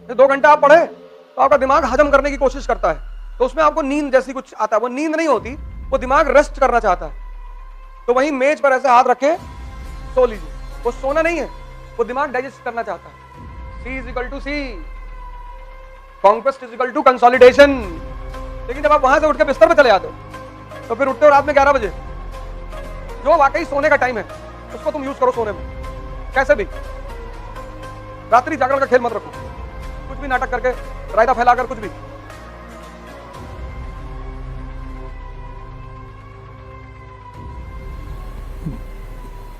2 घंटे आप पढ़े तो आपका दिमाग हजम करने की कोशिश करता है, तो उसमें आपको नींद जैसी कुछ आता है। वो नींद नहीं होती, वो दिमाग रेस्ट करना चाहता है। तो वहीं मेज पर ऐसे हाथ रखे सो लीजिए। वो सोना नहीं है, वो दिमाग डाइजेस्ट करना चाहता है। C is equal to C, conquest is equal to consolidation. लेकिन जब आप वहां से उठ के बिस्तर पे चले जाते हो तो फिर उठते हो रात में 11 बजे, जो वाकई सोने का टाइम है उसको तुम यूज करो सोने में। कैसे भी रात्रि जागरण का खेल मत रखो, कुछ भी नाटक करके, रायता फैलाकर, कुछ भी।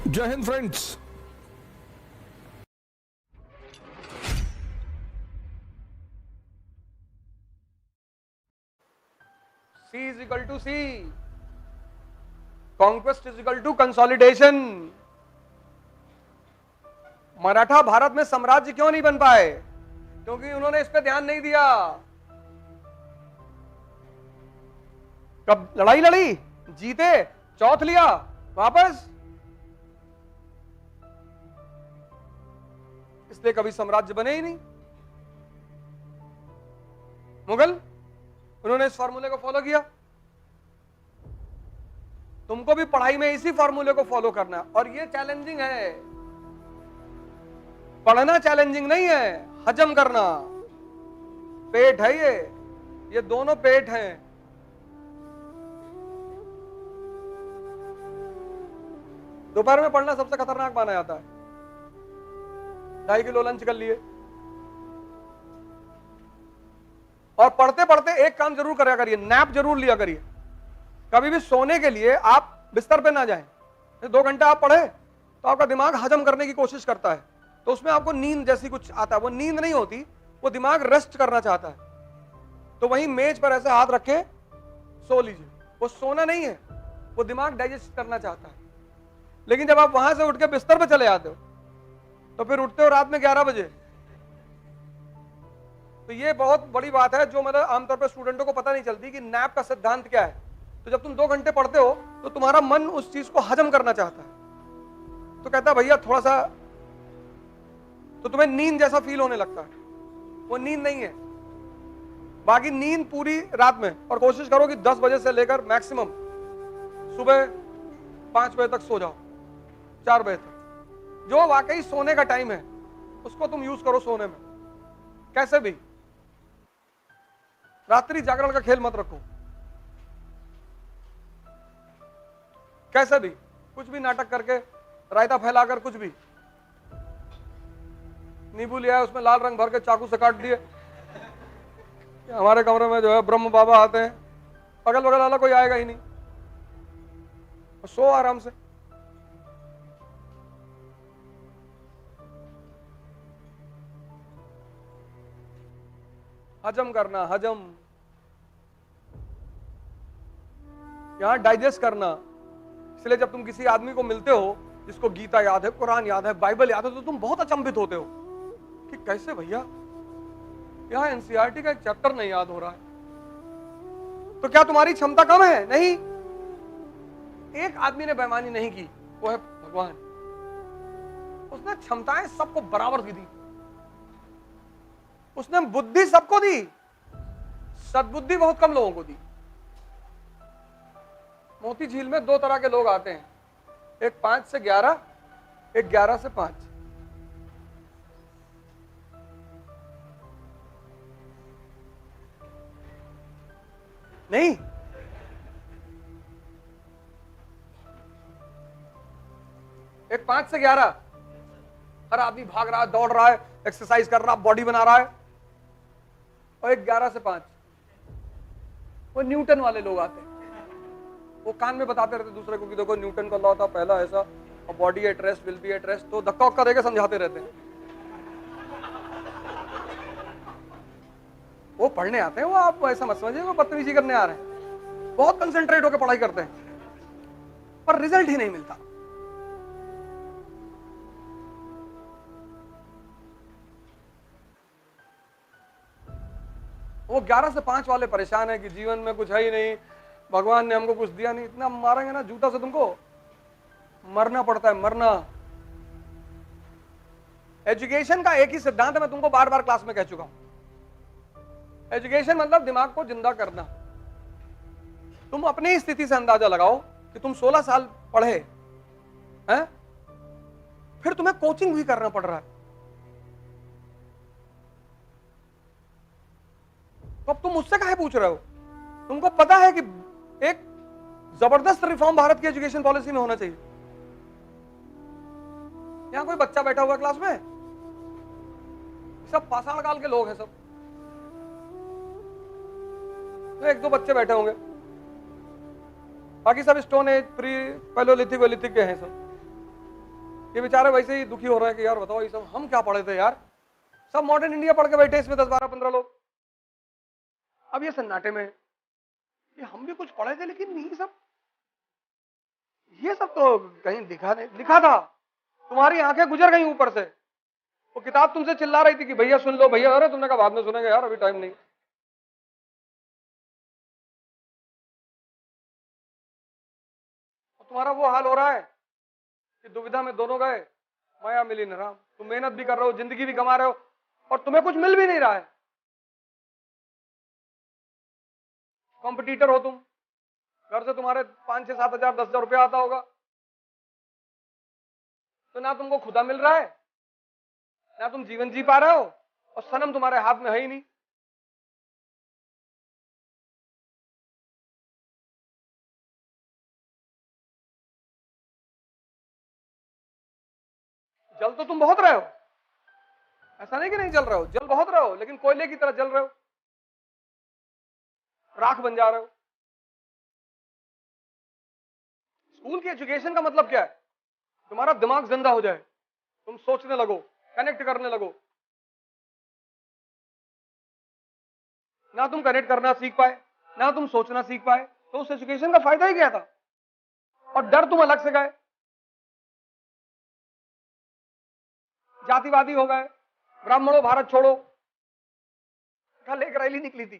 जय हिंद friends. C is equal to C, conquest is equal to consolidation. Maratha Bharat में साम्राज्य क्यों नहीं बन पाए? क्योंकि उन्होंने इस पे ध्यान नहीं दिया। कब लड़ाई लड़ी, जीते, चौथ लिया, वापस, इसलिए कभी साम्राज्य बने ही नहीं। मुगल, उन्होंने इस फॉर्मूले को फॉलो किया। तुमको भी पढ़ाई में इसी फॉर्मूले को फॉलो करना है, और ये चैलेंजिंग है। पढ़ना चैलेंजिंग नहीं है, हजम करना। पेट है ये दोनों पेट हैं। दोपहर में पढ़ना सबसे खतरनाक माना जाता है। 2.5 किलो लंच कर लिए, और पढ़ते पढ़ते एक काम जरूर करा करिए, नैप जरूर लिया करिए। कभी भी सोने के लिए आप बिस्तर पे ना जाएं। 2 घंटे आप पढ़े तो आपका दिमाग हजम करने की कोशिश करता है, तो उसमें आपको नींद जैसी कुछ आता है। वो नींद नहीं होती, वो दिमाग रेस्ट करना चाहता है। तो वहीं मेज पर ऐसे हाथ रखे सो लीजिए। वो सोना नहीं है, वो दिमाग डाइजेस्ट करना चाहता है। लेकिन जब आप वहां से उठ के बिस्तर पे चले जाते हो तो फिर उठते हो रात में 11 बजे। तो ये बहुत बड़ी बात है, जो मतलब आमतौर पर स्टूडेंटों को पता नहीं चलती कि नैप का सिद्धांत क्या है। तो जब तुम 2 घंटे पढ़ते हो तो तुम्हारा मन उस चीज को हजम करना चाहता है, तो कहता है भैया थोड़ा सा, तो तुम्हें नींद जैसा फील होने लगता है। वो नींद नहीं है। बाकी नींद पूरी रात में, और कोशिश करो कि 10 बजे से लेकर मैक्सिमम सुबह 5 बजे तक सो जाओ, 4 बजे तक। जो वाकई सोने का टाइम है उसको तुम यूज करो सोने में। कैसे भी रात्रि जागरण का खेल मत रखो। कैसे भी कुछ भी नाटक करके, रायता फैलाकर, कुछ भी। नींबू लिया है, उसमें लाल रंग भर के चाकू से काट दिए। हमारे कमरे में जो है ब्रह्म बाबा आते हैं, अगल बगल वाला कोई आएगा ही नहीं। सो आराम से। हजम करना, हजम, यहां डाइजेस्ट करना। इसलिए जब तुम किसी आदमी को मिलते हो जिसको गीता याद है, कुरान याद है, बाइबल याद है, तो तुम बहुत अचंभित होते हो कि कैसे भैया यहां एनसीईआरटी का एक चैप्टर नहीं याद हो रहा है। तो क्या तुम्हारी क्षमता कम है? नहीं। एक आदमी ने बेईमानी नहीं की, वो है भगवान। उसने क्षमताएं सबको बराबर दी। उसने बुद्धि सबको दी, सद्बुद्धि बहुत कम लोगों को दी। मोती झील में 2 तरह के लोग आते हैं, एक 5 से 11, एक 11 से 5। नहीं, एक 5 से 11 हर आदमी भाग रहा है, दौड़ रहा है, एक्सरसाइज कर रहा है, बॉडी बना रहा है। और एक 11 से 5 वो न्यूटन वाले लोग आते हैं। वो कान में बताते रहते दूसरे को कि देखो न्यूटन का लॉ था पहला ऐसा, और body at rest will be at rest, तो धक्का उक्का देकर समझाते रहते हैं। वो पढ़ने आते हैं, वो आप ऐसा मत समझिए वो बदतमीजी करने आ रहे हैं। बहुत कंसंट्रेट होकर पढ़ाई करते हैं, पर रिजल्ट ही नहीं मिलता। वो 11 से 5 वाले परेशान है कि जीवन में कुछ है ही नहीं, भगवान ने हमको कुछ दिया नहीं। इतना मारेंगे ना जूता से, तुमको मरना पड़ता है, मरना। एजुकेशन का एक ही सिद्धांत है, मैं तुमको बार बार क्लास में कह चुका हूं। एजुकेशन मतलब दिमाग को जिंदा करना। तुम अपनी स्थिति से अंदाजा लगाओ कि तुम 16 साल पढ़े हैं, फिर तुम्हें कोचिंग भी करना पड़ रहा है, तो अब तुम मुझसे काहे पूछ रहे हो? तुमको पता है कि एक जबरदस्त रिफॉर्म भारत की एजुकेशन पॉलिसी में होना चाहिए। यहां कोई बच्चा बैठा हुआ क्लास में? सब पाषाण काल के लोग हैं सब, तो एक दो बच्चे बैठे होंगे, बाकी सब स्टोन एज, प्री पैलोलिथिक वेलिथिक के हैं सब। ये बेचारे वैसे ही दुखी हो रहे हैं कि यार बताओ ये सब हम क्या पढ़े थे यार, सब मॉडर्न इंडिया पढ़ के बैठे इसमें 10 12 15 लोग। अब ये सन्नाटे में ये हम भी कुछ पढ़े थे, लेकिन ये सब तो कहीं लिखा था, तुम्हारी आंखें गुजर गई ऊपर से। वो किताब तुमसे चिल्ला रही थी कि भैया सुन लो भैया, अरे तुमने कहा बाद में सुनेंगे यार, अभी टाइम नहीं। तुम्हारा वो हाल हो रहा है कि दुविधा में दोनों गए, माया मिली न राम। तुम मेहनत भी कर रहे हो, जिंदगी भी कमा रहे हो, और तुम्हें कुछ मिल भी नहीं रहा है। कॉम्पिटिटर हो तुम, घर से तुम्हारे 5 6 7 हजार 10 हजार रुपया आता होगा, तो ना तुमको खुदा मिल रहा है, ना तुम जीवन जी पा रहे हो, और सनम तुम्हारे हाथ में है ही नहीं। जल तो तुम बहुत रहे हो, ऐसा नहीं कि नहीं जल रहे हो, जल बहुत रहे हो, लेकिन कोयले की तरह जल रहे हो, राख बन जा रहे हो। स्कूल की एजुकेशन का मतलब क्या है? तुम्हारा दिमाग जिंदा हो जाए, तुम सोचने लगो, कनेक्ट करने लगो। ना तुम कनेक्ट करना सीख पाए, ना तुम सोचना सीख पाए, तो उस एजुकेशन का फायदा ही क्या था? और डर तुम अलग से गए, जातिवादी हो गए, ब्राह्मणों भारत छोड़ो, कल एक रैली निकली थी,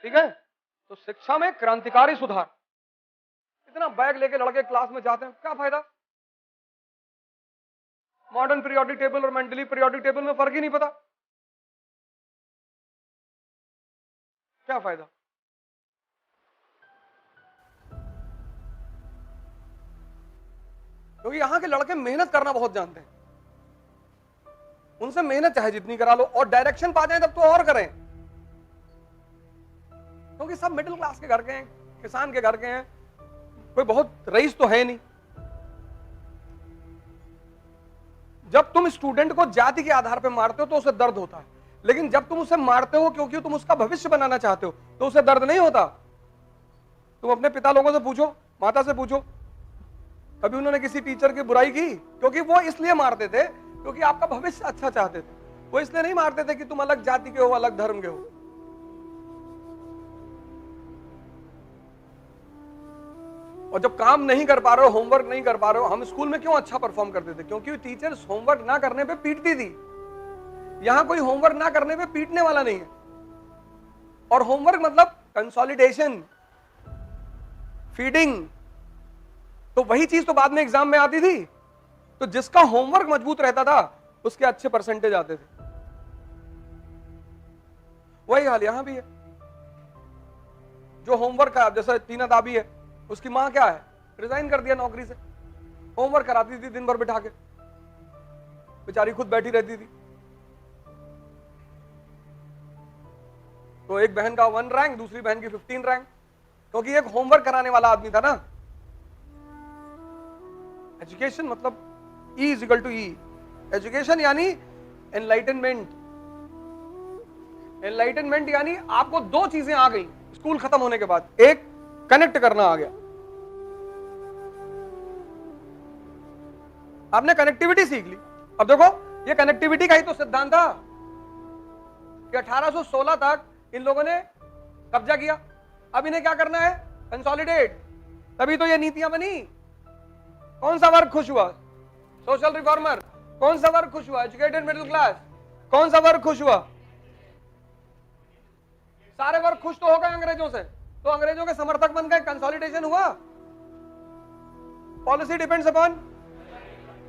ठीक है? तो शिक्षा में क्रांतिकारी सुधार। इतना बैग लेके लड़के क्लास में जाते हैं, क्या फायदा? मॉडर्न पीरियोडिक टेबल और मेंटली पीरियोडिक टेबल में फर्क ही नहीं पता, क्या फायदा? क्योंकि यहां के लड़के मेहनत करना बहुत जानते हैं, उनसे मेहनत चाहे जितनी करा लो, और डायरेक्शन पा जाए तब तो और करें, क्योंकि सब मिडिल क्लास के घर के हैं, किसान के घर के हैं, कोई बहुत रईस तो है नहीं। जब तुम स्टूडेंट को जाति के आधार पर मारते हो तो उसे दर्द होता है, लेकिन जब तुम उसे मारते हो क्योंकि तुम उसका भविष्य बनाना चाहते हो तो उसे दर्द नहीं होता। तुम अपने पिता लोगों से पूछो, माता से पूछो, कभी उन्होंने किसी टीचर की बुराई की? क्योंकि वो इसलिए मारते थे क्योंकि आपका भविष्य अच्छा चाहते थे, वो इसलिए नहीं मारते थे कि तुम अलग जाति के हो, अलग धर्म के हो। और जब काम नहीं कर पा रहे हो, होमवर्क नहीं कर पा रहे हो, हम स्कूल में क्यों अच्छा परफॉर्म करते थे? क्योंकि टीचर्स होमवर्क ना करने पे पीटती थी। यहां कोई होमवर्क ना करने पे पीटने वाला नहीं है। और होमवर्क मतलब कंसोलिडेशन, फीडिंग, तो वही चीज तो बाद में एग्जाम में आती थी। तो जिसका होमवर्क मजबूत रहता था उसके अच्छे परसेंटेज आते थे। वही हाल यहां भी है। जो होमवर्क का, जैसे टीना दाबी है, उसकी मां क्या है, रिजाइन कर दिया नौकरी से, होमवर्क कराती थी दिन भर बिठा के, बेचारी खुद बैठी रहती थी। तो एक बहन का 1 रैंक, दूसरी बहन की 15 रैंक, क्योंकि एक होमवर्क कराने वाला आदमी था ना। एजुकेशन मतलब E is equal to E। Education यानी एनलाइटनमेंट। एनलाइटनमेंट यानी आपको 2 चीजें आ गई स्कूल खत्म होने के बाद। एक, कनेक्ट करना आ गया, आपने कनेक्टिविटी सीख ली। अब देखो, ये कनेक्टिविटी का ही तो सिद्धांत था कि 1816 तक इन लोगों ने कब्जा किया। अब इन्हें क्या करना है, कंसोलिडेट। तभी तो ये नीतियां बनी। कौन सा वर्ग खुश हुआ? Social reformer. कौन सा वर्ग खुश हुआ? Educated middle class. कौन सा वर्ग खुश हुआ? सारे वर्ग खुश तो हो गए अंग्रेजों से, तो अंग्रेजों के समर्थक बन गए, कंसोलिडेशन हुआ। पॉलिसी डिपेंड्स अपॉन,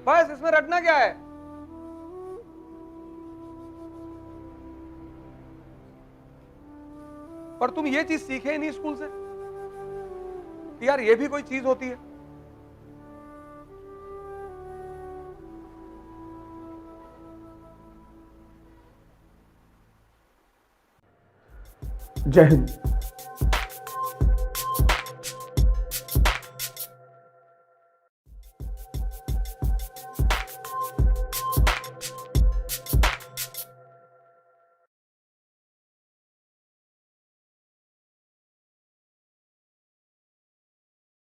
बस इसमें रटना क्या है। पर तुम ये चीज सीखे ही नहीं स्कूल से कि यार ये भी कोई चीज होती है। जय हिंद।